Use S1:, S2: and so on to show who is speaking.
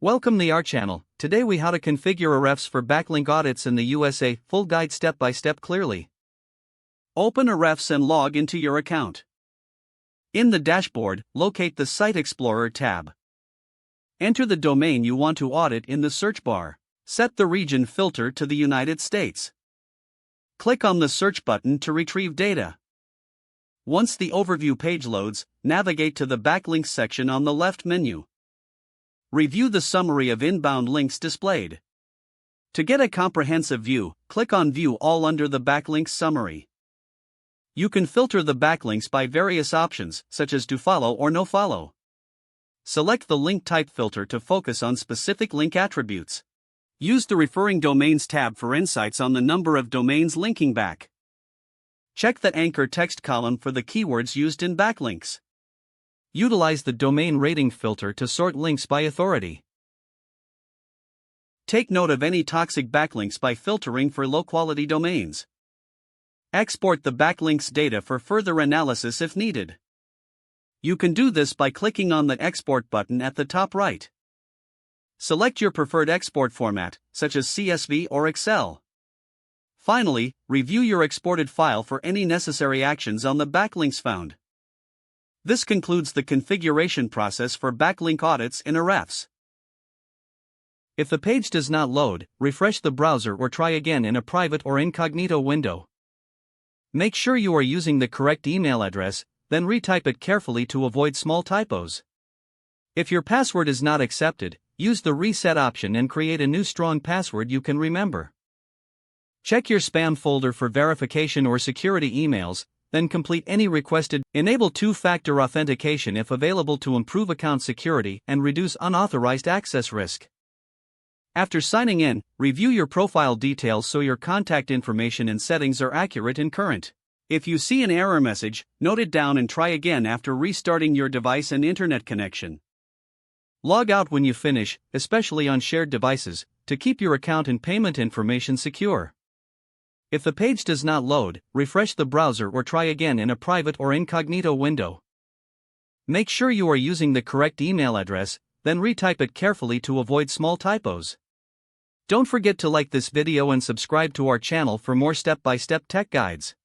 S1: Welcome to our channel. Today we how to configure Ahrefs for backlink audits in the USA, full guide step by step clearly. Open Ahrefs and log into your account. In the dashboard, locate the Site Explorer tab. Enter the domain you want to audit in the search bar. Set the region filter to the United States. Click on the search button to retrieve data. Once the overview page loads, navigate to the backlinks section on the left menu. Review the summary of inbound links displayed. To get a comprehensive view, click on View All under the backlinks summary. You can filter the backlinks by various options, such as to follow or no follow. Select the link type filter to focus on specific link attributes. Use the Referring Domains tab for insights on the number of domains linking back. Check the anchor text column for the keywords used in backlinks. Utilize the domain rating filter to sort links by authority. Take note of any toxic backlinks by filtering for low-quality domains. Export the backlinks data for further analysis if needed. You can do this by clicking on the Export button at the top right. Select your preferred export format, such as CSV or Excel. Finally, review your exported file for any necessary actions on the backlinks found. This concludes the configuration process for backlink audits in Ahrefs. If the page does not load, refresh the browser or try again in a private or incognito window. Make sure you are using the correct email address, then retype it carefully to avoid small typos. If your password is not accepted, use the reset option and create a new strong password you can remember. Check your spam folder for verification or security emails, then complete any requested. Enable two-factor authentication if available to improve account security and reduce unauthorized access risk. After signing in, review your profile details so your contact information and settings are accurate and current. If you see an error message, note it down and try again after restarting your device and internet connection. Log out when you finish, especially on shared devices, to keep your account and payment information secure. If the page does not load, refresh the browser or try again in a private or incognito window. Make sure you are using the correct email address, then retype it carefully to avoid small typos. Don't forget to like this video and subscribe to our channel for more step-by-step tech guides.